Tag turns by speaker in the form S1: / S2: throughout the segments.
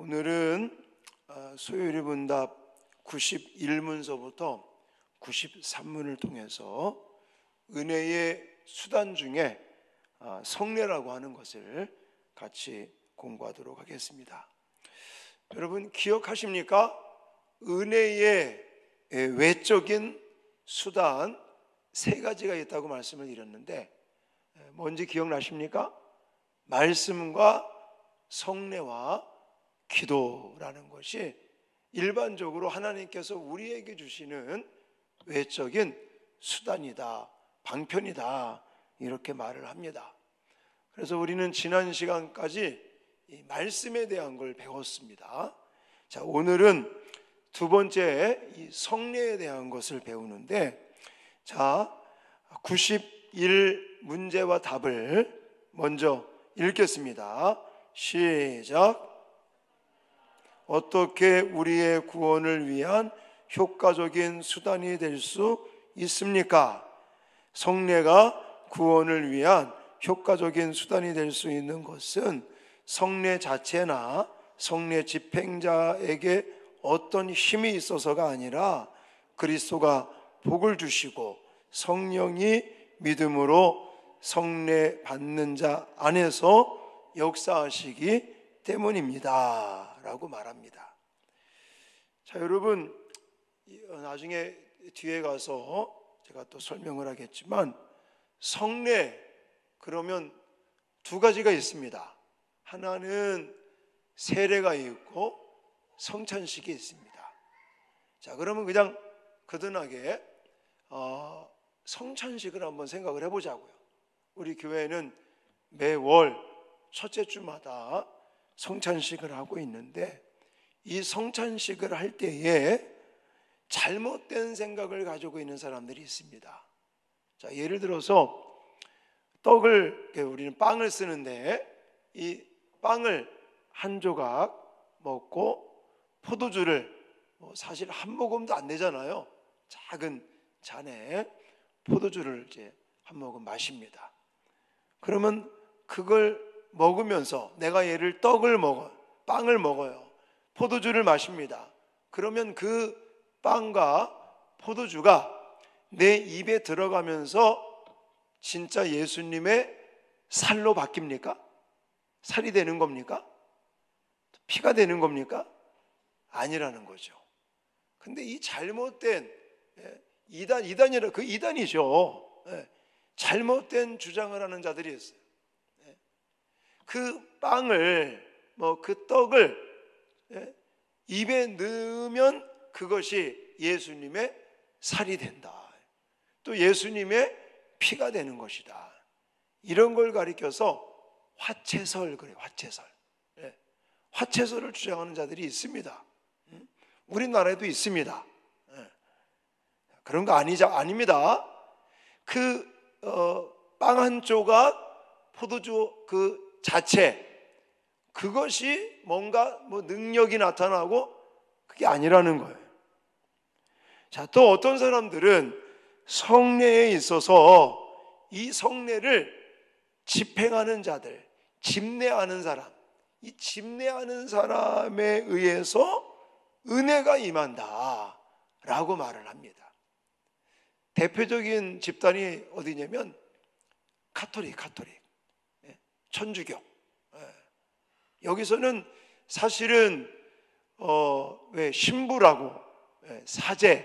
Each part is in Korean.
S1: 오늘은 소요리 문답 91문서부터 93문을 통해서 은혜의 수단 중에 성례라고 하는 것을 같이 공부하도록 하겠습니다. 여러분 기억하십니까? 은혜의 외적인 수단 세 가지가 있다고 말씀을 드렸는데 뭔지 기억나십니까? 말씀과 성례와 기도라는 것이 일반적으로 하나님께서 우리에게 주시는 외적인 수단이다, 방편이다, 이렇게 말을 합니다. 그래서 우리는 지난 시간까지 이 말씀에 대한 걸 배웠습니다. 자, 오늘은 두 번째 이 성례에 대한 것을 배우는데, 자, 91 문제와 답을 먼저 읽겠습니다. 시작. 어떻게 우리의 구원을 위한 효과적인 수단이 될 수 있습니까? 성례가 구원을 위한 효과적인 수단이 될 수 있는 것은 성례 자체나 성례 집행자에게 어떤 힘이 있어서가 아니라 그리스도가 복을 주시고 성령이 믿음으로 성례 받는 자 안에서 역사하시기 때문입니다 라고 말합니다. 자, 여러분 나중에 뒤에 가서 제가 또 설명을 하겠지만 성례 그러면 두 가지가 있습니다. 하나는 세례가 있고 성찬식이 있습니다. 자, 그러면 그냥 거듭나게 성찬식을 한번 생각을 해보자고요. 우리 교회는 매월 첫째 주마다 성찬식을 하고 있는데 이 성찬식을 할 때에 잘못된 생각을 가지고 있는 사람들이 있습니다. 자, 예를 들어서 떡을, 우리는 빵을 쓰는데 이 빵을 한 조각 먹고 포도주를 사실 한 모금도 안 되잖아요. 작은 잔에 포도주를 이제 한 모금 마십니다. 그러면 그걸 먹으면서 내가 얘를 떡을 먹어요, 빵을 먹어요, 포도주를 마십니다. 그러면 그 빵과 포도주가 내 입에 들어가면서 진짜 예수님의 살로 바뀝니까? 살이 되는 겁니까? 피가 되는 겁니까? 아니라는 거죠. 근데 이 잘못된 이단이라 그 이단이죠. 잘못된 주장을 하는 자들이 있어요. 그 빵을 그 떡을 입에 넣으면 그것이 예수님의 살이 된다, 또 예수님의 피가 되는 것이다, 이런 걸 가리켜서 화채설, 그래요. 화채설. 화채설을 주장하는 자들이 있습니다. 우리나라에도 있습니다. 그런 거 아닙니다. 그 빵 한 조각 포도주 그 자체, 그것이 뭔가 능력이 나타나고 그게 아니라는 거예요. 자, 또 어떤 사람들은 성례에 있어서 이 성례를 집행하는 자들, 집례하는 사람, 이 집례하는 사람에 의해서 은혜가 임한다 라고 말을 합니다. 대표적인 집단이 어디냐면 가톨릭, 천주교. 여기서는 사실은 왜 신부라고, 사제,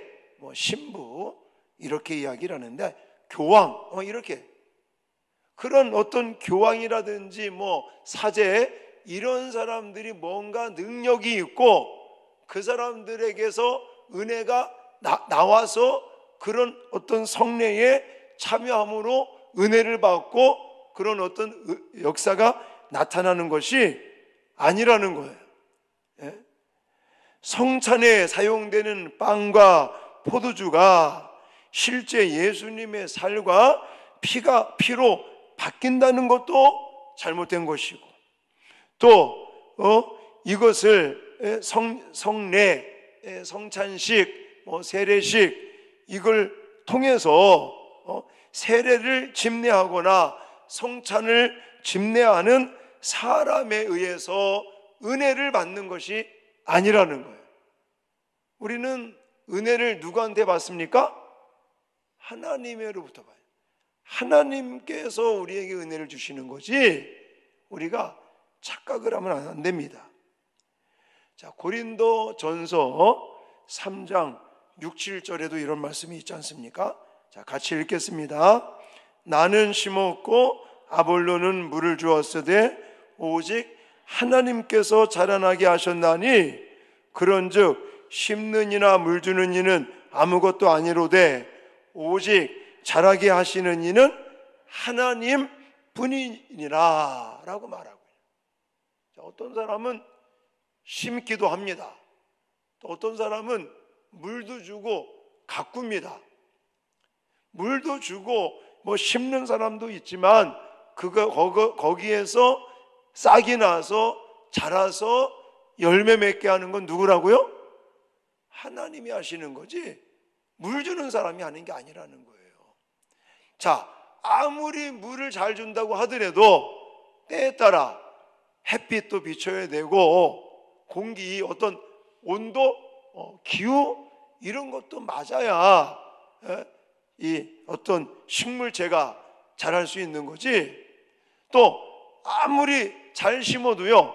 S1: 신부 이렇게 이야기를 하는데 교황 이렇게, 그런 어떤 교황이라든지 사제, 이런 사람들이 뭔가 능력이 있고 그 사람들에게서 은혜가 나와서 그런 어떤 성례에 참여함으로 은혜를 받고 그런 어떤 역사가 나타나는 것이 아니라는 거예요. 성찬에 사용되는 빵과 포도주가 실제 예수님의 살과 피로 바뀐다는 것도 잘못된 것이고, 또 이것을 성례, 성찬식, 세례식 이걸 통해서 세례를 집례하거나 성찬을 집례하는 사람에 의해서 은혜를 받는 것이 아니라는 거예요. 우리는 은혜를 누구한테 받습니까? 하나님으로부터 봐요. 하나님께서 우리에게 은혜를 주시는 거지 우리가 착각을 하면 안 됩니다. 자, 고린도전서 3장 6, 7절에도 이런 말씀이 있지 않습니까? 자, 같이 읽겠습니다. 나는 심었고 아볼로는 물을 주었으되 오직 하나님께서 자라나게 하셨나니 그런즉 심는 이나 물 주는 이는 아무것도 아니로되 오직 자라게 하시는 이는 하나님 뿐이니라 라고 말하고요. 자, 어떤 사람은 심기도 합니다. 또 어떤 사람은 물도 주고 가꿉니다. 물도 주고 뭐 심는 사람도 있지만 거기에서 싹이 나서 자라서 열매 맺게 하는 건 누구라고요? 하나님이 하시는 거지 물 주는 사람이 하는 게 아니라는 거예요. 자, 아무리 물을 잘 준다고 하더라도 때에 따라 햇빛도 비춰야 되고 공기 어떤 온도, 기후 이런 것도 맞아야 이 어떤 식물체가 자랄 수 있는 거지. 또 아무리 잘 심어도요,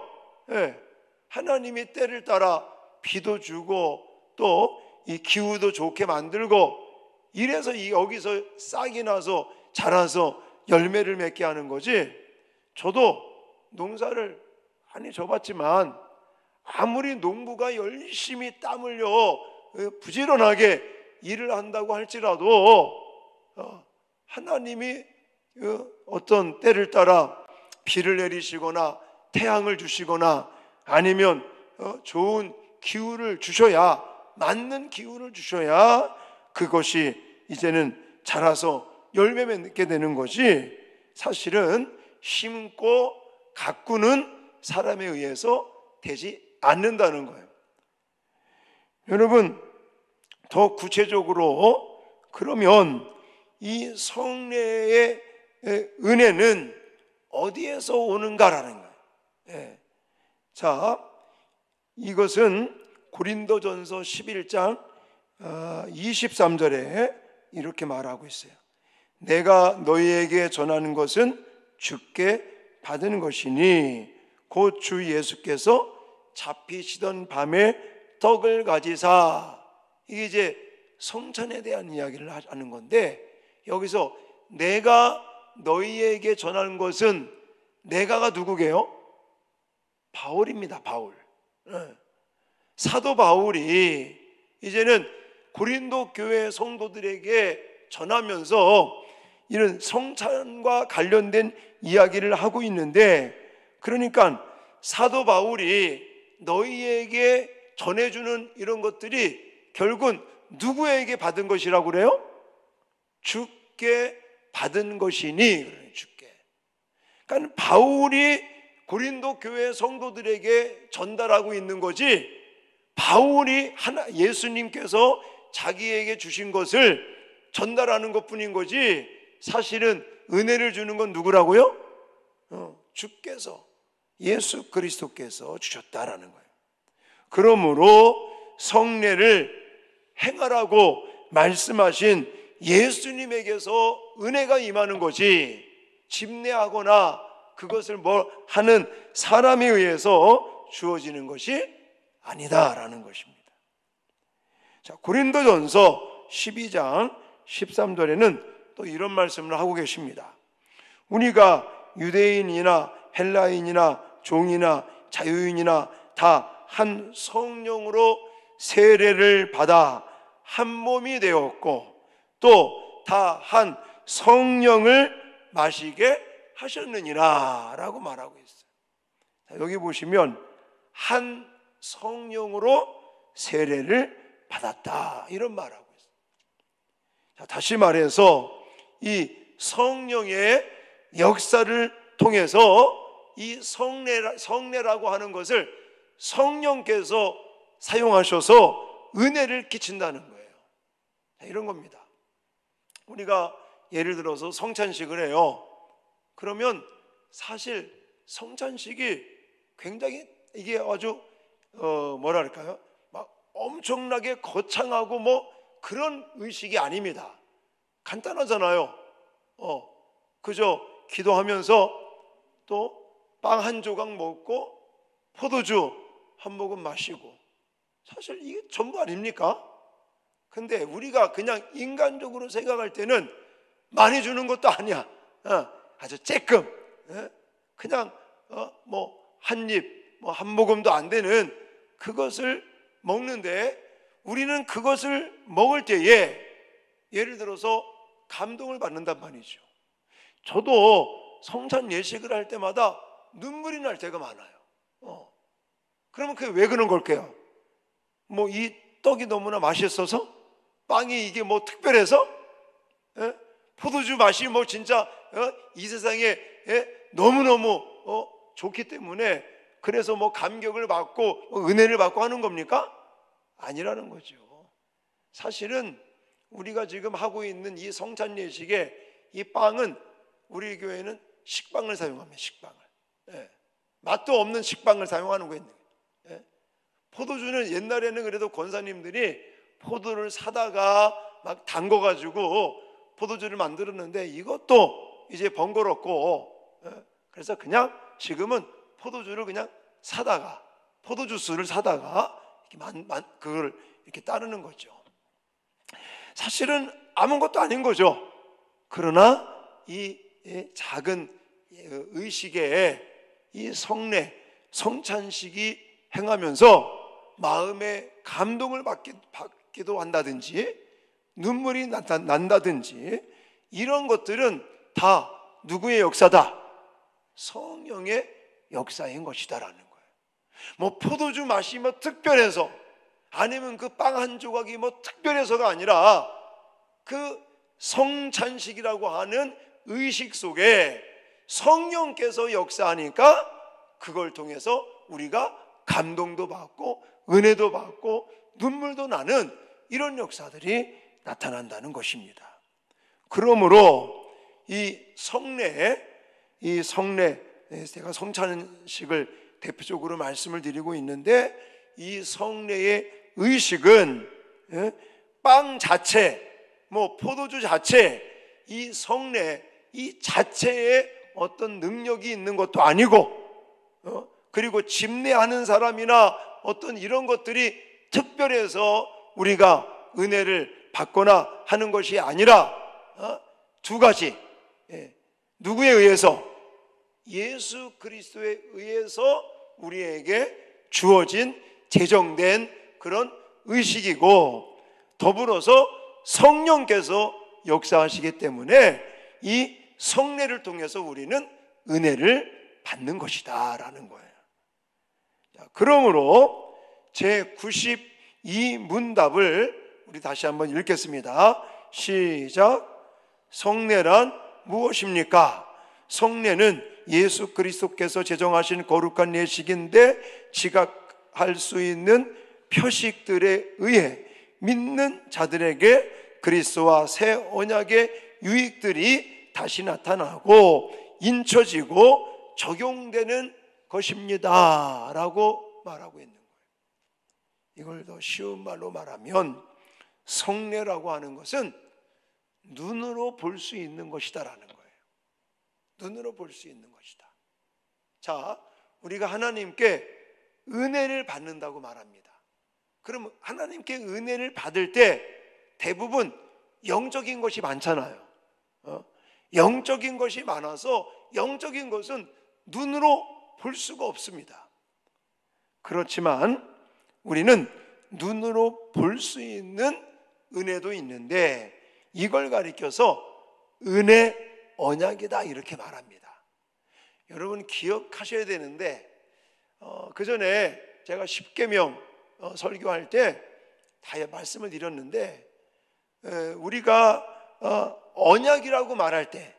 S1: 하나님이 때를 따라 비도 주고 또 이 기후도 좋게 만들고 이래서 여기서 싹이 나서 자라서 열매를 맺게 하는 거지. 저도 농사를 많이 져봤지만 아무리 농부가 열심히 땀 흘려 부지런하게 일을 한다고 할지라도 하나님이 어떤 때를 따라 비를 내리시거나 태양을 주시거나 아니면 좋은 기후를 주셔야, 맞는 기후를 주셔야 그것이 이제는 자라서 열매 맺게 되는 것이, 사실은 심고 가꾸는 사람에 의해서 되지 않는다는 거예요. 여러분, 더 구체적으로 그러면 이 성례의 은혜는 어디에서 오는가라는 거예요. 자, 이것은 고린도전서 11장 23절에 이렇게 말하고 있어요. 내가 너희에게 전하는 것은 주께 받은 것이니 곧 주 예수께서 잡히시던 밤에 떡을 가지사. 이게 이제 성찬에 대한 이야기를 하는 건데, 여기서 내가 너희에게 전하는 것은, 내가가 누구게요? 바울입니다. 바울. 사도 바울이 이제는 고린도 교회 성도들에게 전하면서 이런 성찬과 관련된 이야기를 하고 있는데, 그러니까 사도 바울이 너희에게 전해주는 이런 것들이 결국은 누구에게 받은 것이라고 그래요? 주께 받은 것이니. 주께. 그러니까 바울이 고린도 교회 성도들에게 전달하고 있는 거지, 바울이 예수님께서 자기에게 주신 것을 전달하는 것뿐인 거지, 사실은 은혜를 주는 건 누구라고요? 주께서, 예수 그리스도께서 주셨다라는 거예요. 그러므로 성례를 행하라고 말씀하신 예수님에게서 은혜가 임하는 거지, 집례하거나 그것을 하는 사람에 의해서 주어지는 것이 아니다라는 것입니다. 자, 고린도전서 12장 13절에는 또 이런 말씀을 하고 계십니다. 우리가 유대인이나 헬라인이나 종이나 자유인이나 다 한 성령으로 세례를 받아 한 몸이 되었고 또 다 한 성령을 마시게 하셨느니라 라고 말하고 있어요. 자, 여기 보시면 한 성령으로 세례를 받았다 이런 말하고 있어요. 자, 다시 말해서 이 성령의 역사를 통해서 이 성례라고 하는 것을 성령께서 사용하셔서 은혜를 끼친다는 거예요. 자, 이런 겁니다. 우리가 예를 들어서 성찬식을 해요. 그러면 사실 성찬식이 굉장히 이게 아주 뭐랄까요? 막 엄청나게 거창하고 뭐 그런 의식이 아닙니다. 간단하잖아요. 그저 기도하면서 또 빵 한 조각 먹고 포도주 한 모금 마시고, 사실 이게 전부 아닙니까? 근데 우리가 그냥 인간적으로 생각할 때는 많이 주는 것도 아니야. 아주 쬐끔, 그냥 뭐 한 입, 뭐 한 모금도 안 되는 그것을 먹는데, 우리는 그것을 먹을 때에 예를 들어서 감동을 받는단 말이죠. 저도 성찬 예식을 할 때마다 눈물이 날 때가 많아요. 그러면 그게 왜 그런 걸까요? 뭐 이 떡이 너무나 맛있어서? 빵이 이게 뭐 특별해서? 포도주 맛이 뭐 진짜 이 세상에 너무너무 좋기 때문에 그래서 뭐 감격을 받고 은혜를 받고 하는 겁니까? 아니라는 거죠. 사실은 우리가 지금 하고 있는 이 성찬 예식에 이 빵은, 우리 교회는 식빵을 사용합니다. 식빵을. 맛도 없는 식빵을 사용하는 거예요. 포도주는 옛날에는 그래도 권사님들이 포도를 사다가 막 담궈가지고 포도주를 만들었는데, 이것도 이제 번거롭고, 그래서 그냥 지금은 포도주를 그냥 사다가, 포도주스를 사다가 이렇게 그걸 이렇게 따르는 거죠. 사실은 아무것도 아닌 거죠. 그러나 이 작은 의식에 이 성례, 성찬식이 행하면서 마음에 감동을 받기도 한다든지 눈물이 난다든지, 이런 것들은 다 누구의 역사다? 성령의 역사인 것이다라는 거예요. 뭐 포도주 맛이 뭐 특별해서, 아니면 그 빵 한 조각이 뭐 특별해서가 아니라, 그 성찬식이라고 하는 의식 속에 성령께서 역사하니까 그걸 통해서 우리가 감동도 받고 은혜도 받고 눈물도 나는 이런 역사들이 나타난다는 것입니다. 그러므로 이 성례, 제가 성찬식을 대표적으로 말씀을 드리고 있는데, 이 성례의 의식은 빵 자체, 뭐 포도주 자체, 이 성례 이 자체에 어떤 능력이 있는 것도 아니고, 그리고 집례하는 사람이나 어떤 이런 것들이 특별해서 우리가 은혜를 받거나 하는 것이 아니라, 두 가지, 누구에 의해서? 예수 그리스도에 의해서 우리에게 주어진, 제정된 그런 의식이고, 더불어서 성령께서 역사하시기 때문에 이 성례를 통해서 우리는 은혜를 받는 것이다 라는 거예요. 그러므로 제92문답을 우리 다시 한번 읽겠습니다. 시작. 성례란 무엇입니까? 성례는 예수 그리스도께서 제정하신 거룩한 예식인데, 지각할 수 있는 표식들에 의해 믿는 자들에게 그리스도와 새 언약의 유익들이 다시 나타나고 인쳐지고 적용되는 것입니다 라고 말하고 있는 거예요. 이걸 더 쉬운 말로 말하면, 성례라고 하는 것은 눈으로 볼 수 있는 것이다 라는 거예요. 눈으로 볼 수 있는 것이다. 자, 우리가 하나님께 은혜를 받는다고 말합니다. 그럼 하나님께 은혜를 받을 때 대부분 영적인 것이 많잖아요. 영적인 것이 많아서 영적인 것은 눈으로 볼 수가 없습니다. 그렇지만 우리는 눈으로 볼 수 있는 은혜도 있는데, 이걸 가리켜서 은혜 언약이다 이렇게 말합니다. 여러분 기억하셔야 되는데, 그 전에 제가 십계명 설교할 때 다 말씀을 드렸는데, 우리가 언약이라고 말할 때,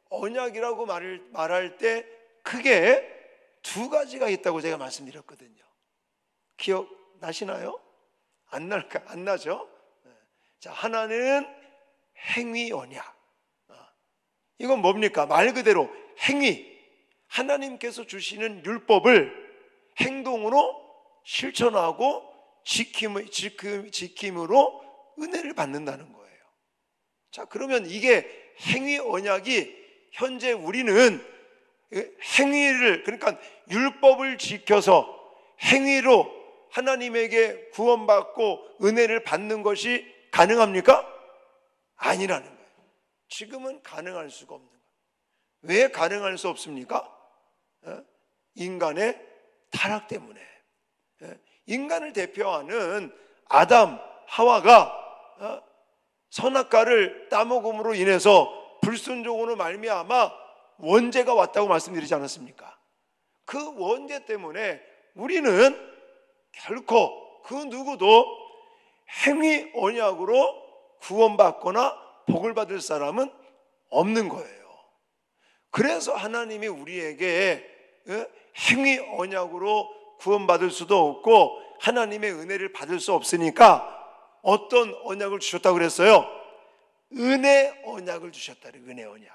S1: 언약이라고 말할 때 크게 두 가지가 있다고 제가 말씀드렸거든요. 기억나시나요? 안 나죠? 자, 하나는 행위 언약. 이건 뭡니까? 말 그대로 행위, 하나님께서 주시는 율법을 행동으로 실천하고 지킴으로 은혜를 받는다는 거예요. 자, 그러면 이게 행위 언약이 현재 우리는 행위를, 그러니까 율법을 지켜서 행위로 하나님에게 구원받고 은혜를 받는 것이 가능합니까? 아니라는 거예요. 지금은 가능할 수가 없는 거예요. 왜 가능할 수 없습니까? 인간의 타락 때문에. 인간을 대표하는 아담, 하와가 선악과를 따먹음으로 인해서 불순종으로 말미암아 원죄가 왔다고 말씀드리지 않았습니까? 그 원죄 때문에 우리는 결코 그 누구도 행위 언약으로 구원받거나 복을 받을 사람은 없는 거예요. 그래서 하나님이 우리에게 행위 언약으로 구원받을 수도 없고 하나님의 은혜를 받을 수 없으니까 어떤 언약을 주셨다고 그랬어요? 은혜 언약을 주셨다. 은혜 언약.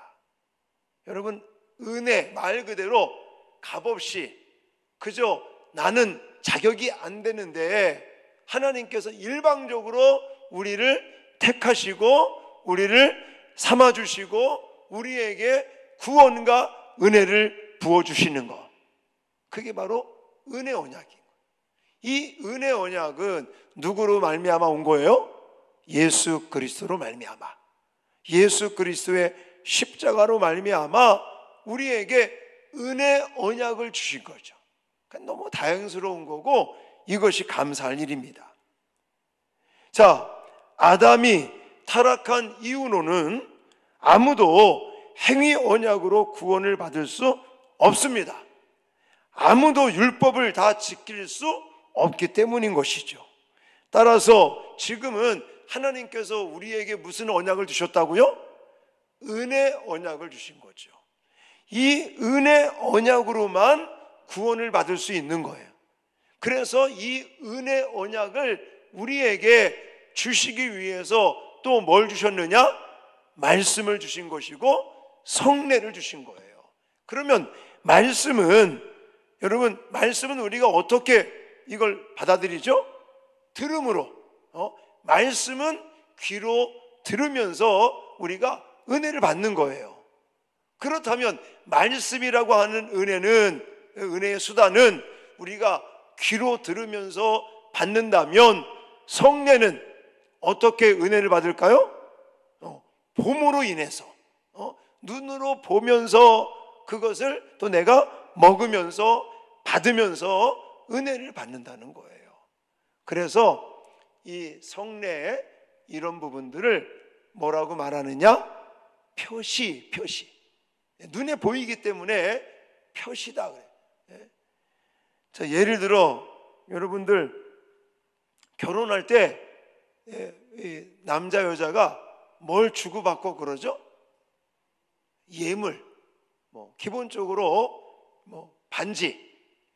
S1: 여러분, 은혜 말 그대로 값없이 그저 나는 자격이 안 되는데 하나님께서 일방적으로 우리를 택하시고 우리를 삼아주시고 우리에게 구원과 은혜를 부어주시는 것, 그게 바로 은혜 언약인 거예요. 이 은혜 언약은 누구로 말미암아 온 거예요? 예수 그리스도로 말미암아, 예수 그리스도의 십자가로 말미암아 우리에게 은혜 언약을 주신 거죠. 그러니까 너무 다행스러운 거고 이것이 감사할 일입니다. 자, 아담이 타락한 이후로는 아무도 행위 언약으로 구원을 받을 수 없습니다. 아무도 율법을 다 지킬 수 없기 때문인 것이죠. 따라서 지금은 하나님께서 우리에게 무슨 언약을 주셨다고요? 은혜 언약을 주신 거죠. 이 은혜 언약으로만 구원을 받을 수 있는 거예요. 그래서 이 은혜 언약을 우리에게 주시기 위해서 또 뭘 주셨느냐? 말씀을 주신 것이고 성례를 주신 거예요. 그러면 말씀은, 여러분, 말씀은 우리가 어떻게 이걸 받아들이죠? 들음으로. 말씀은 귀로 들으면서 우리가 은혜를 받는 거예요. 그렇다면 말씀이라고 하는 은혜는, 은혜의 수단은 우리가 귀로 들으면서 받는다면 성례는 어떻게 은혜를 받을까요? 봄으로 인해서, 눈으로 보면서 그것을 또 내가 먹으면서 받으면서 은혜를 받는다는 거예요. 그래서 이 성례의 이런 부분들을 뭐라고 말하느냐? 표시. 눈에 보이기 때문에 표시다 그래. 자, 예를 들어 여러분들 결혼할 때 남자 여자가 뭘 주고받고 그러죠? 예물. 기본적으로 반지,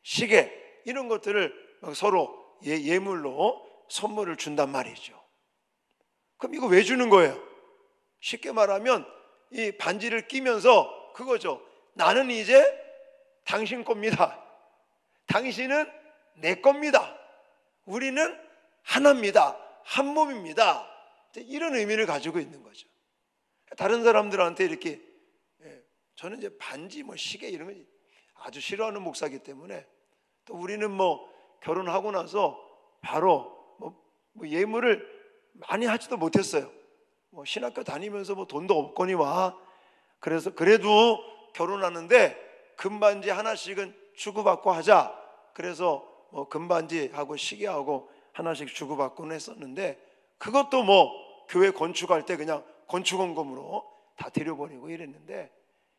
S1: 시계 이런 것들을 서로 예물로 선물을 준단 말이죠. 그럼 이거 왜 주는 거예요? 쉽게 말하면 이 반지를 끼면서 그거죠. 나는 이제 당신 겁니다. 당신은 내 겁니다. 우리는 하나입니다. 한 몸입니다. 이런 의미를 가지고 있는 거죠. 다른 사람들한테 이렇게, 저는 이제 반지, 시계 이런 거 아주 싫어하는 목사이기 때문에, 또 우리는 결혼하고 나서 바로 예물을 많이 하지도 못했어요. 신학교 다니면서 돈도 없거니와. 그래서 그래도 결혼하는데 금반지 하나씩은 주고받고 하자. 그래서 금반지하고 시계하고 하나씩 주고받고는 했었는데, 그것도 교회 건축할 때 그냥 건축원금으로 다 드려버리고 이랬는데,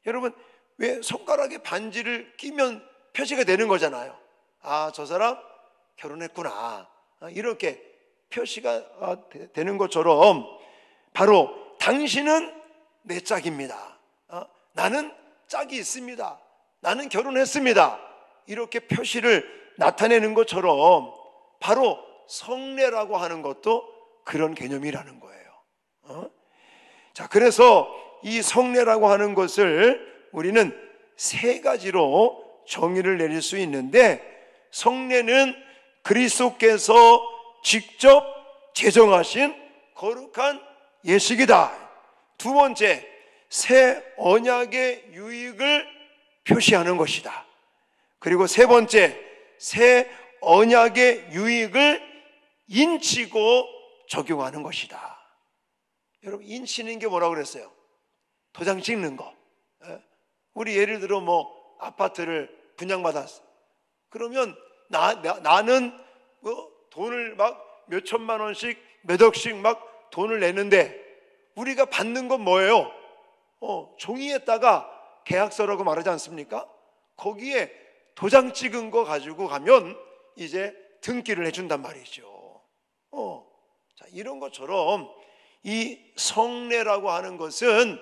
S1: 여러분, 왜 손가락에 반지를 끼면 표시가 되는 거잖아요. 아, 저 사람 결혼했구나, 이렇게 표시가 되는 것처럼 바로 당신은 내 짝입니다. 나는 짝이 있습니다. 나는 결혼했습니다. 이렇게 표시를 나타내는 것처럼 바로 성례라고 하는 것도 그런 개념이라는 거예요. 자, 그래서 이 성례라고 하는 것을 우리는 세 가지로 정의를 내릴 수 있는데, 성례는 그리스도께서 직접 제정하신 거룩한 예식이다. 두 번째, 새 언약의 유익을 표시하는 것이다. 그리고 세 번째, 새 언약의 유익을 인치고 적용하는 것이다. 여러분, 인치는 게 뭐라고 그랬어요? 도장 찍는 거. 우리 예를 들어 뭐 아파트를 분양받았어. 그러면 나는 돈을 막 몇 천만 원씩 몇 억씩 막 돈을 내는데 우리가 받는 건 뭐예요? 종이에다가 계약서라고 말하지 않습니까? 거기에 도장 찍은 거 가지고 가면 이제 등기를 해준단 말이죠. 자, 이런 것처럼 이 성례라고 하는 것은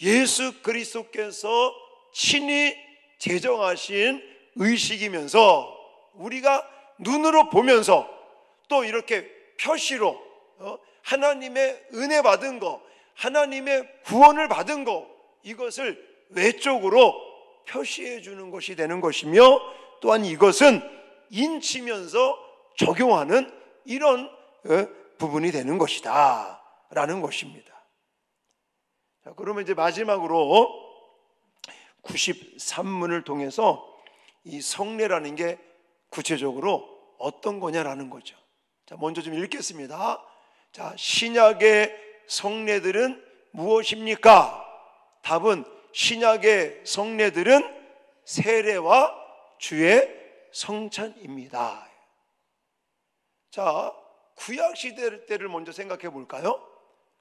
S1: 예수 그리스도께서 친히 제정하신 의식이면서 우리가 눈으로 보면서 또 이렇게 표시로 하나님의 은혜 받은 거, 하나님의 구원을 받은 거, 이것을 외적으로 표시해 주는 것이 되는 것이며, 또한 이것은 인치면서 적용하는 이런 부분이 되는 것이다 라는 것입니다. 자, 그러면 이제 마지막으로 93문을 통해서 이 성례라는 게 구체적으로 어떤 거냐라는 거죠. 자, 먼저 좀 읽겠습니다. 자, 신약의 성례들은 무엇입니까? 답은 신약의 성례들은 세례와 주의 성찬입니다. 자, 구약 시대 때를 먼저 생각해 볼까요?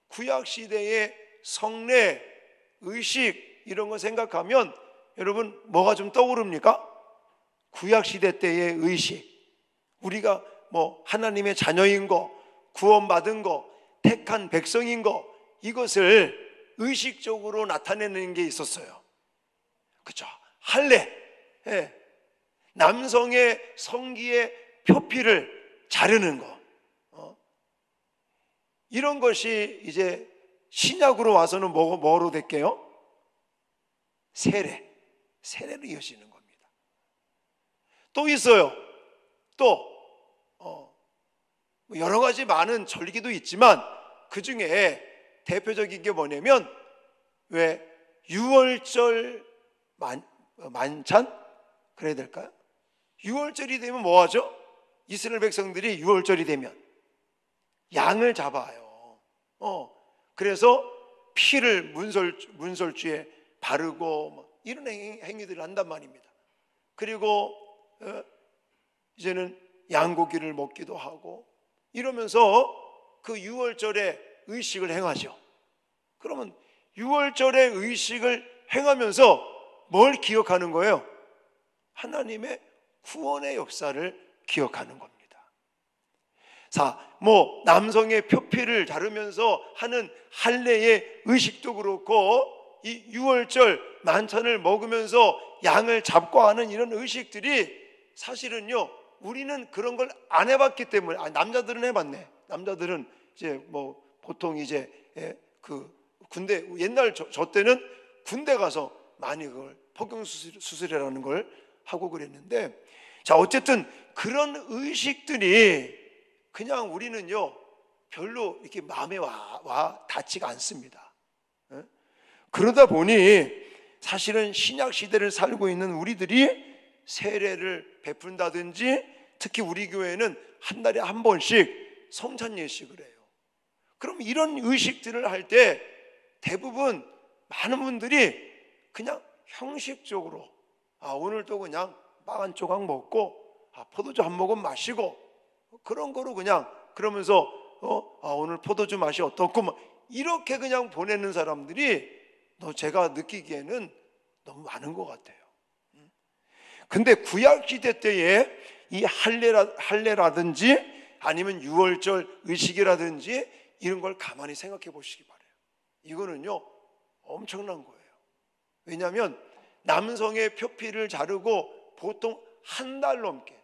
S1: 구약 시대의 성례, 의식 이런 거 생각하면 여러분 뭐가 좀 떠오릅니까? 구약 시대 때의 의식, 우리가 뭐 하나님의 자녀인 거, 구원받은 거, 택한 백성인 거, 이것을 의식적으로 나타내는 게 있었어요. 그렇죠? 할례, 남성의 성기의 표피를 자르는 거, 이런 것이 이제 신약으로 와서는 뭐로 될게요? 세례로 이어지는 겁니다. 또 있어요. 또 여러 가지 많은 절기도 있지만 그 중에 대표적인 게 뭐냐면 왜 유월절 만찬? 그래야 될까요? 유월절이 되면 뭐 하죠? 이스라엘 백성들이 유월절이 되면 양을 잡아요. 그래서 피를 문설주에 바르고 이런 행위들을 한단 말입니다. 그리고 이제는 양고기를 먹기도 하고 이러면서 그 유월절의 의식을 행하죠. 그러면 유월절의 의식을 행하면서 뭘 기억하는 거예요? 하나님의 구원의 역사를 기억하는 겁니다. 자, 뭐 남성의 표피를 자르면서 하는 할례의 의식도 그렇고 이 유월절 만찬을 먹으면서 양을 잡고 하는 이런 의식들이 사실은요, 우리는 그런 걸 안 해봤기 때문에, 남자들은 해봤네. 남자들은 이제 뭐 보통 이제 그 군대, 옛날 저 때는 군대 가서 많이 그걸 포경수술이라는 걸 하고 그랬는데, 자, 어쨌든 그런 의식들이 그냥 우리는요 별로 이렇게 마음에 와 닿지가 않습니다. 그러다 보니 사실은 신약 시대를 살고 있는 우리들이 세례를 베푼다든지, 특히 우리 교회는 한 달에 한 번씩 성찬 예식을 해요. 그럼 이런 의식들을 할 때 대부분 많은 분들이 그냥 형식적으로 오늘도 그냥 빵 한 조각 먹고 포도주 한 모금 마시고 그런 거로 그냥 그러면서 오늘 포도주 맛이 어떻고 이렇게 그냥 보내는 사람들이 제가 느끼기에는 너무 많은 것 같아요. 근데 구약 시대 때에 이 할례라든지 아니면 유월절 의식이라든지 이런 걸 가만히 생각해 보시기 바라요. 이거는요 엄청난 거예요. 왜냐하면 남성의 표피를 자르고 보통 한 달 넘게,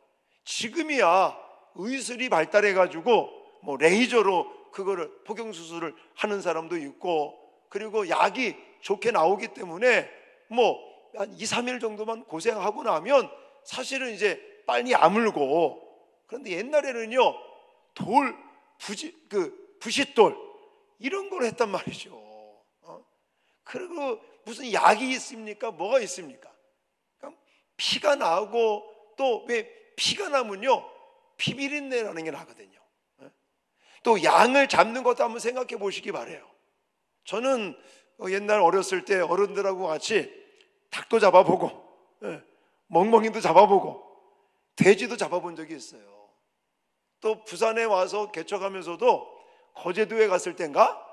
S1: 지금이야 의술이 발달해 가지고 뭐 레이저로 그거를 포경수술을 하는 사람도 있고, 그리고 약이 좋게 나오기 때문에 뭐 한 2, 3일 정도만 고생하고 나면 사실은 이제 빨리 아물고. 그런데 옛날에는요, 돌, 부싯돌 이런 걸 했단 말이죠. 그리고 무슨 약이 있습니까? 뭐가 있습니까? 피가 나고, 또 왜 피가 나면요, 피비린내라는 게 나거든요. 또 양을 잡는 것도 한번 생각해 보시기 바래요. 저는 옛날 어렸을 때 어른들하고 같이 닭도 잡아보고, 멍멍이도 잡아보고, 돼지도 잡아본 적이 있어요. 또 부산에 와서 개척하면서도 거제도에 갔을 땐가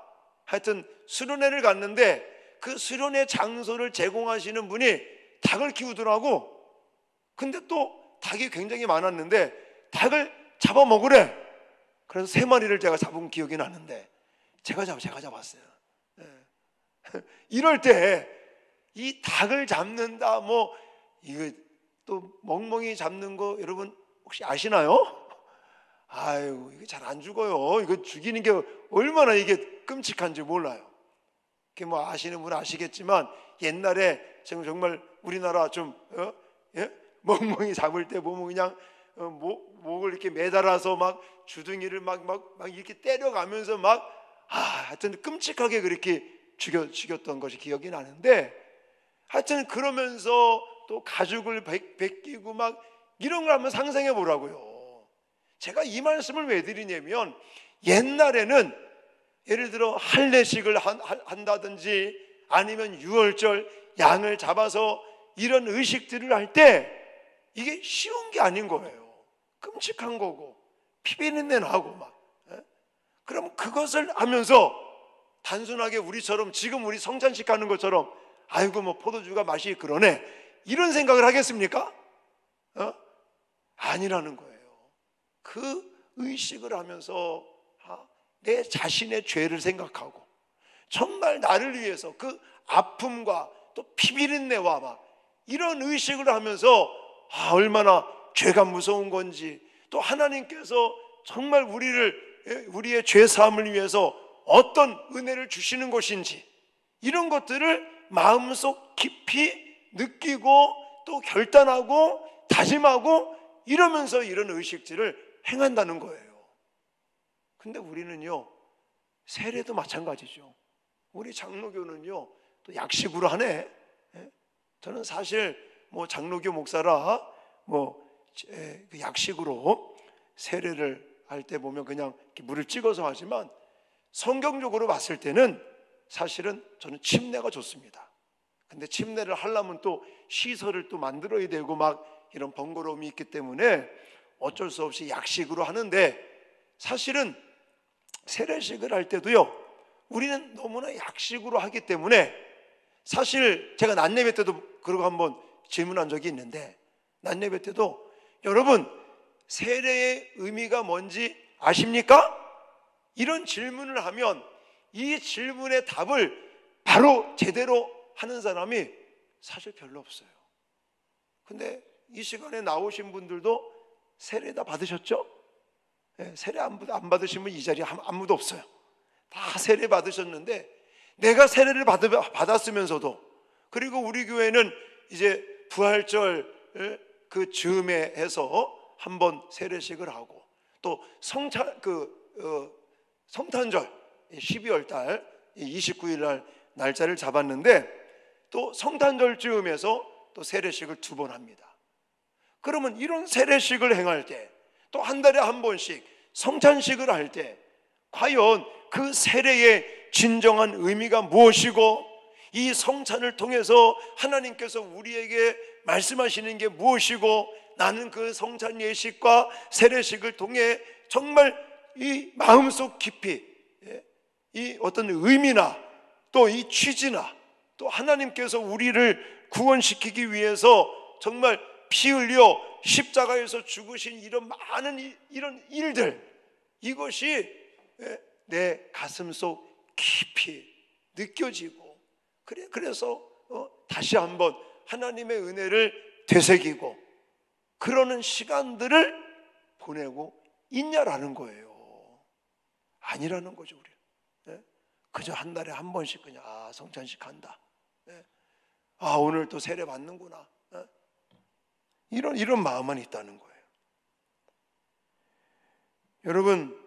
S1: 하여튼 수련회를 갔는데, 그 수련회 장소를 제공하시는 분이 닭을 키우더라고. 근데 또 닭이 굉장히 많았는데 닭을 잡아먹으래. 그래서 3마리를 제가 잡은 기억이 나는데, 제가 잡았어요. 이럴 때 이 닭을 잡는다, 뭐 이거 또 멍멍이 잡는 거 여러분 혹시 아시나요? 아유, 이게 잘 안 죽어요. 이거 죽이는 게 얼마나 이게 끔찍한지 몰라요. 뭐 아시는 분은 아시겠지만, 옛날에 정말 우리나라 좀 멍멍이 잡을 때 보면 그냥 목을 이렇게 매달아서 막 주둥이를 막 이렇게 때려가면서 하여튼 끔찍하게 그렇게 죽였던 것이 기억이 나는데, 하여튼 그러면서 또 가죽을 벗기고 막 이런 걸 한번 상상해 보라고요. 제가 이 말씀을 왜 드리냐면, 옛날에는 예를 들어 할례식을 한다든지 아니면 유월절 양을 잡아서 이런 의식들을 할 때 이게 쉬운 게 아닌 거예요. 끔찍한 거고 피비린내 나고 막. 그럼 그것을 하면서 단순하게 우리처럼 지금 우리 성찬식 하는 것처럼 아이고 뭐 포도주가 맛이 그러네 이런 생각을 하겠습니까? 아니라는 거예요. 그 의식을 하면서 내 자신의 죄를 생각하고, 정말 나를 위해서 그 아픔과 또 피비린내와 막 이런 의식을 하면서 얼마나 죄가 무서운 건지, 또 하나님께서 정말 우리의 죄 사함을 위해서 어떤 은혜를 주시는 것인지, 이런 것들을 마음속 깊이 느끼고 또 결단하고 다짐하고 이러면서 이런 의식들을 행한다는 거예요. 근데 우리는요, 세례도 마찬가지죠. 우리 장로교는요 또 약식으로 하네. 저는 사실 뭐 장로교 목사라 그 약식으로 세례를 할 때 보면 그냥 이렇게 물을 찍어서 하지만, 성경적으로 봤을 때는 사실은 저는 침례가 좋습니다. 근데 침례를 하려면 또 시설을 또 만들어야 되고 막 이런 번거로움이 있기 때문에 어쩔 수 없이 약식으로 하는데, 사실은 세례식을 할 때도요 우리는 너무나 약식으로 하기 때문에, 사실 제가 난예배 때도 그러고 한번 질문한 적이 있는데, 난예배 때도 여러분 세례의 의미가 뭔지 아십니까? 이런 질문을 하면 이 질문의 답을 바로 제대로 하는 사람이 사실 별로 없어요. 근데 이 시간에 나오신 분들도 세례 다 받으셨죠? 세례 안 받으신 분 이 자리에 아무도 없어요. 다 세례 받으셨는데, 내가 세례를 받았으면서도, 그리고 우리 교회는 이제 부활절 그 즈음에 해서 한번 세례식을 하고, 또 성탄절 12월 달 29일 날 날짜를 잡았는데, 또 성탄절 즈음에서 또 세례식을 2번 합니다. 그러면 이런 세례식을 행할 때, 또 한 달에 한 번씩 성찬식을 할 때, 과연 그 세례의 진정한 의미가 무엇이고, 이 성찬을 통해서 하나님께서 우리에게 말씀하시는 게 무엇이고, 나는 그 성찬 예식과 세례식을 통해 정말 이 마음속 깊이 이 어떤 의미나 또 이 취지나, 또 하나님께서 우리를 구원시키기 위해서 정말 피 흘려 십자가에서 죽으신 이런 많은 이런 일들, 이것이 내 가슴속 깊이 느껴지고, 그래서 다시 한번 하나님의 은혜를 되새기고 그러는 시간들을 보내고 있냐라는 거예요. 아니라는 거죠. 우리 그저 한 달에 한 번씩 그냥 성찬식 한다, 오늘 또 세례 받는구나, 이런 마음만 있다는 거예요. 여러분,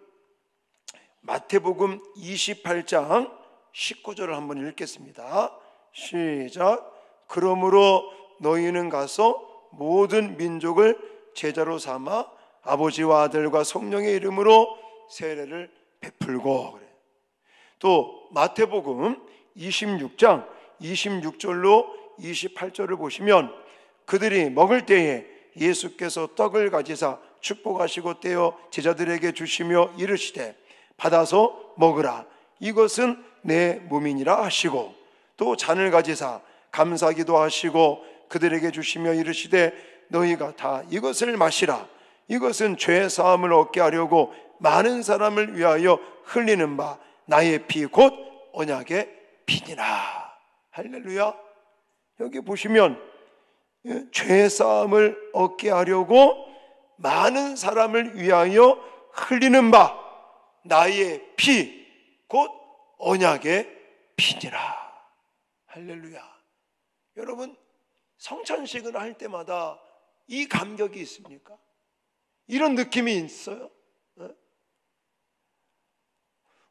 S1: 마태복음 28장 19절을 한번 읽겠습니다. 시작. 그러므로 너희는 가서 모든 민족을 제자로 삼아 아버지와 아들과 성령의 이름으로 세례를 베풀고. 그래. 또 마태복음 26장 26절로 28절을 보시면 그들이 먹을 때에 예수께서 떡을 가지사 축복하시고 떼어 제자들에게 주시며 이르시되 받아서 먹으라, 이것은 내 몸이니라 하시고, 또 잔을 가지사 감사기도 하시고 그들에게 주시며 이르시되 너희가 다 이것을 마시라, 이것은 죄 사함을 얻게 하려고 많은 사람을 위하여 흘리는 바 나의 피 곧 언약의 피니라. 할렐루야. 여기 보시면 죄 사함을 얻게 하려고 많은 사람을 위하여 흘리는 바 나의 피 곧 언약의 피니라. 할렐루야. 여러분, 성찬식을 할 때마다 이 감격이 있습니까? 이런 느낌이 있어요?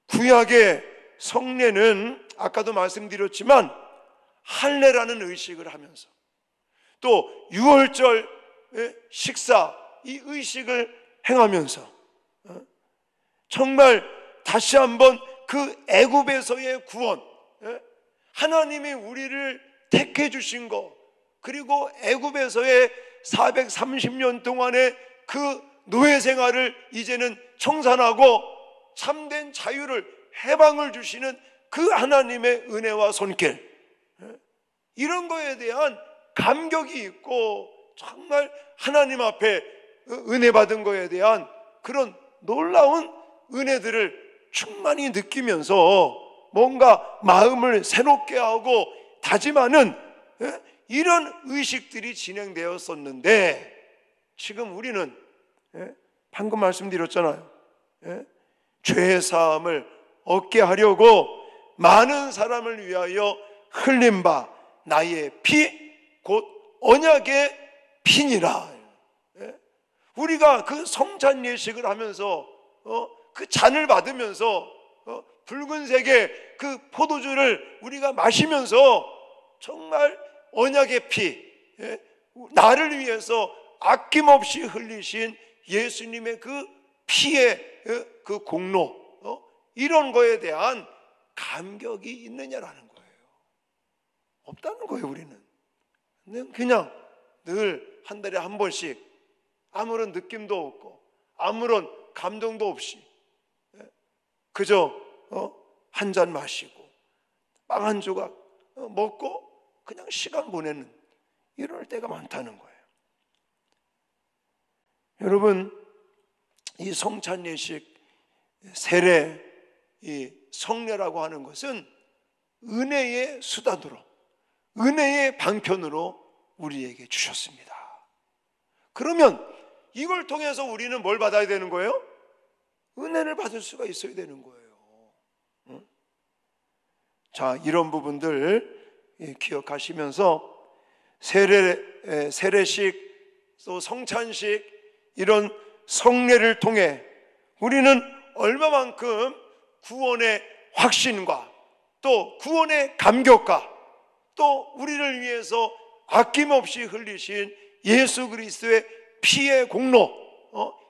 S1: 구약의 성례는 아까도 말씀드렸지만 할례라는 의식을 하면서, 또 유월절 식사, 이 의식을 행하면서 정말 다시 한번 그 애굽에서의 구원, 하나님이 우리를 택해 주신 것, 그리고 애굽에서의 430년 동안의 그 노예 생활을 이제는 청산하고 참된 자유를, 해방을 주시는 그 하나님의 은혜와 손길, 이런 거에 대한 감격이 있고, 정말 하나님 앞에 은혜 받은 거에 대한 그런 놀라운 은혜들을 충만히 느끼면서 뭔가 마음을 새롭게 하고 다짐하는 이런 의식들이 진행되었었는데, 지금 우리는 방금 말씀드렸잖아요. 죄의 사함을 얻게 하려고 많은 사람을 위하여 흘린 바 나의 피 곧 언약의 피니라. 우리가 그 성찬 예식을 하면서 그 잔을 받으면서 붉은색의 그 포도주를 우리가 마시면서 정말 언약의 피, 나를 위해서 아낌없이 흘리신 예수님의 그 피의 그 공로, 이런 거에 대한 감격이 있느냐라는 거예요. 없다는 거예요. 우리는 그냥 늘 한 달에 한 번씩 아무런 느낌도 없고 아무런 감동도 없이 그저 한 잔 마시고 빵 한 조각 먹고 그냥 시간 보내는, 이럴 때가 많다는 거예요. 여러분, 이 성찬 예식, 세례, 이 성례라고 하는 것은 은혜의 수단으로, 은혜의 방편으로 우리에게 주셨습니다. 그러면 이걸 통해서 우리는 뭘 받아야 되는 거예요? 은혜를 받을 수가 있어야 되는 거예요. 자, 이런 부분들 기억하시면서 세례식, 또 성찬식, 이런 성례를 통해 우리는 얼마만큼 구원의 확신과 또 구원의 감격과 또 우리를 위해서 아낌없이 흘리신 예수 그리스도의 피의 공로,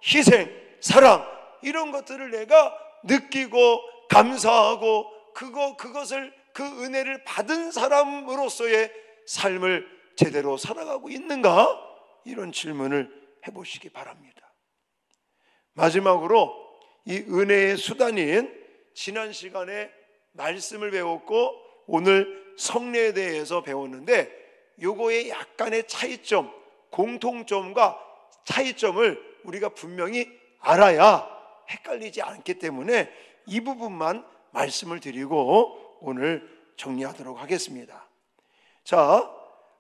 S1: 희생, 사랑, 이런 것들을 내가 느끼고 감사하고 그것을, 그 은혜를 받은 사람으로서의 삶을 제대로 살아가고 있는가? 이런 질문을 해보시기 바랍니다. 마지막으로 이 은혜의 수단인 지난 시간에 말씀을 배웠고 오늘 성례에 대해서 배웠는데, 요거의 약간의 차이점, 공통점과 차이점을 우리가 분명히 알아야 헷갈리지 않기 때문에 이 부분만 말씀을 드리고 오늘 정리하도록 하겠습니다. 자,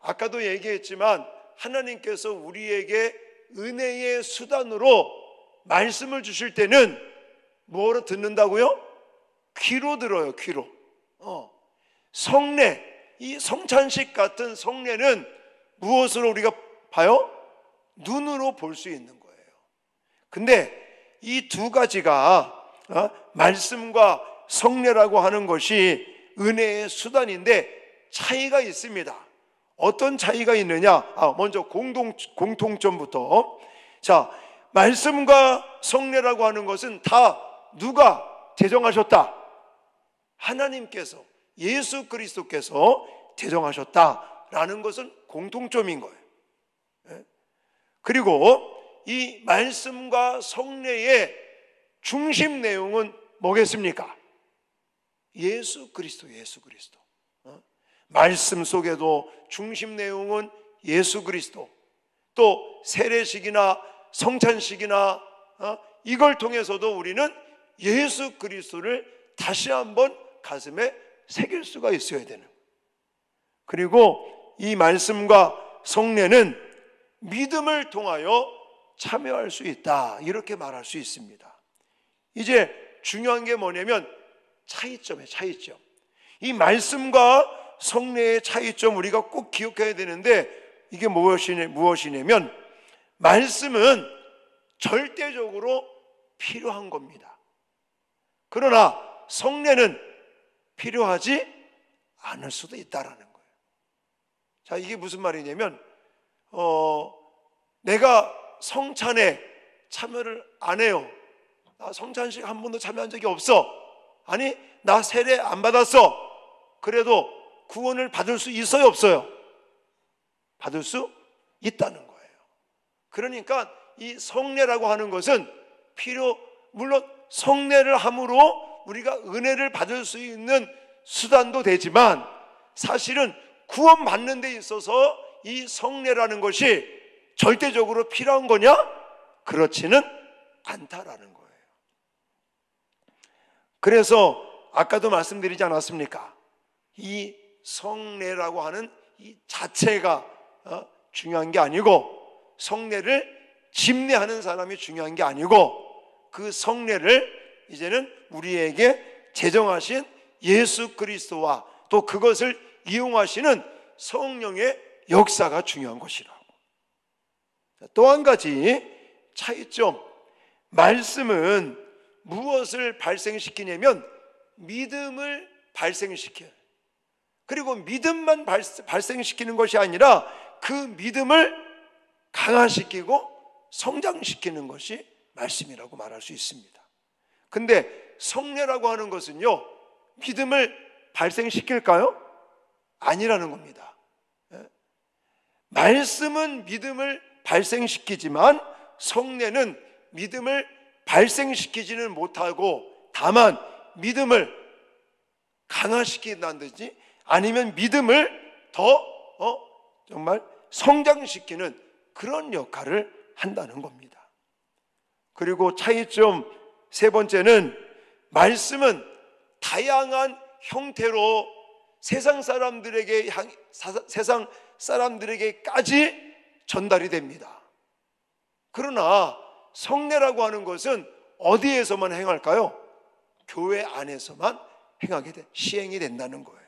S1: 아까도 얘기했지만 하나님께서 우리에게 은혜의 수단으로 말씀을 주실 때는 뭐로 듣는다고요? 귀로 들어요. 귀로. 성례, 이 성찬식 같은 성례는 무엇으로 우리가 봐요? 눈으로 볼 수 있는 거예요. 근데 이 두 가지가 말씀과 성례라고 하는 것이 은혜의 수단인데 차이가 있습니다. 어떤 차이가 있느냐? 먼저 공통점부터. 자, 말씀과 성례라고 하는 것은 다 누가 제정하셨다? 하나님께서, 예수 그리스도께서 제정하셨다라는 것은 공통점인 거예요. 그리고 이 말씀과 성례의 중심 내용은 뭐겠습니까? 예수 그리스도, 예수 그리스도. 말씀 속에도 중심 내용은 예수 그리스도. 또 세례식이나 성찬식이나 이걸 통해서도 우리는 예수 그리스도를 다시 한번 가슴에 새길 수가 있어야 되는 거예요. 그리고 이 말씀과 성례는 믿음을 통하여 참여할 수 있다, 이렇게 말할 수 있습니다. 이제 중요한 게 뭐냐면 차이점이에요. 차이점. 이 말씀과 성례의 차이점 우리가 꼭 기억해야 되는데, 이게 무엇이냐면 말씀은 절대적으로 필요한 겁니다. 그러나 성례는 필요하지 않을 수도 있다라는 거예요. 자, 이게 무슨 말이냐면 내가 성찬에 참여를 안 해요. 나 성찬식 한 번도 참여한 적이 없어. 아니, 나 세례 안 받았어. 그래도 구원을 받을 수 있어요, 없어요? 받을 수 있다는 거예요. 그러니까 이 성례라고 하는 것은 물론 성례를 함으로 우리가 은혜를 받을 수 있는 수단도 되지만, 사실은 구원받는 데 있어서 이 성례라는 것이 절대적으로 필요한 거냐? 그렇지는 않다라는 거예요. 그래서 아까도 말씀드리지 않았습니까? 이 성례라고 하는 이 자체가 중요한 게 아니고, 성례를 집례하는 사람이 중요한 게 아니고, 그 성례를 이제는 우리에게 제정하신 예수 그리스도와 또 그것을 이용하시는 성령의 역사가 중요한 것이라고. 또 한 가지 차이점, 말씀은 무엇을 발생시키냐면 믿음을 발생시켜요. 그리고 믿음만 발생시키는 것이 아니라 그 믿음을 강화시키고 성장시키는 것이 말씀이라고 말할 수 있습니다. 근데 성례라고 하는 것은요, 믿음을 발생시킬까요? 아니라는 겁니다. 말씀은 믿음을 발생시키지만 성례는 믿음을 발생시키지는 못하고, 다만 믿음을 강화시킨다든지 아니면 믿음을 더 정말 성장시키는 그런 역할을 한다는 겁니다. 그리고 차이점 세 번째는, 말씀은 다양한 형태로 세상 사람들에게까지 전달이 됩니다. 그러나 성례라고 하는 것은 어디에서만 행할까요? 교회 안에서만 시행이 된다는 거예요.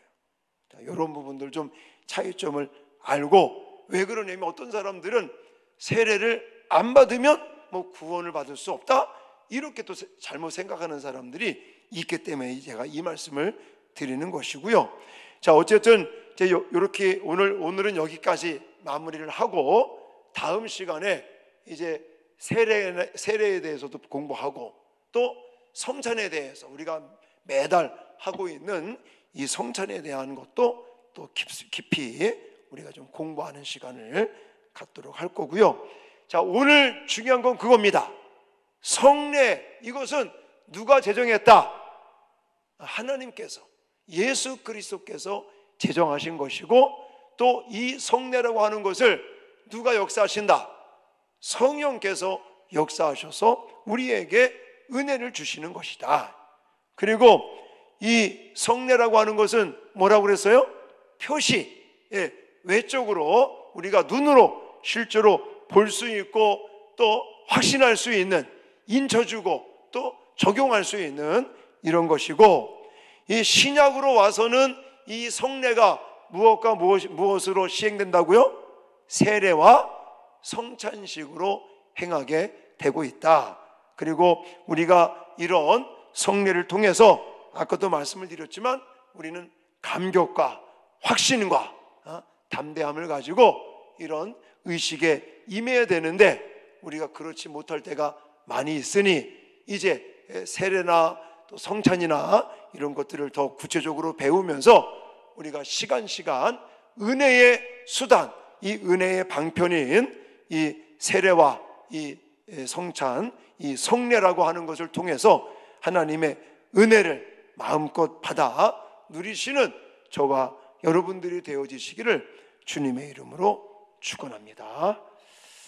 S1: 자, 이런 부분들 좀 차이점을 알고, 왜 그러냐면 어떤 사람들은 세례를 안 받으면 구원을 받을 수 없다, 이렇게 또 잘못 생각하는 사람들이 있기 때문에 제가 이 말씀을 드리는 것이고요. 자, 어쨌든 이렇게 오늘은 여기까지 마무리를 하고, 다음 시간에 이제 세례에 대해서도 공부하고, 또 성찬에 대해서 우리가 매달 하고 있는 이 성찬에 대한 것도 또 깊이 우리가 좀 공부하는 시간을 갖도록 할 거고요. 자, 오늘 중요한 건 그겁니다. 성례, 이것은 누가 제정했다? 하나님께서, 예수 그리스도께서 제정하신 것이고, 또 이 성례라고 하는 것을 누가 역사하신다? 성령께서 역사하셔서 우리에게 은혜를 주시는 것이다. 그리고 이 성례라고 하는 것은 뭐라고 그랬어요? 표시, 외적으로 우리가 눈으로 실제로 볼 수 있고 또 확신할 수 있는, 인쳐주고 또 적용할 수 있는 이런 것이고, 이 신약으로 와서는 이 성례가 무엇과 무엇으로 시행된다고요? 세례와 성찬식으로 행하게 되고 있다. 그리고 우리가 이런 성례를 통해서 아까도 말씀을 드렸지만 우리는 감격과 확신과 담대함을 가지고 이런 의식에 임해야 되는데 우리가 그렇지 못할 때가 많이 있으니 이제 세례나 또 성찬이나 이런 것들을 더 구체적으로 배우면서 우리가 시간 은혜의 수단, 이 은혜의 방편인 이 세례와 이 성찬, 이 성례라고 하는 것을 통해서 하나님의 은혜를 마음껏 받아 누리시는 저와 여러분들이 되어지시기를 주님의 이름으로 축원합니다.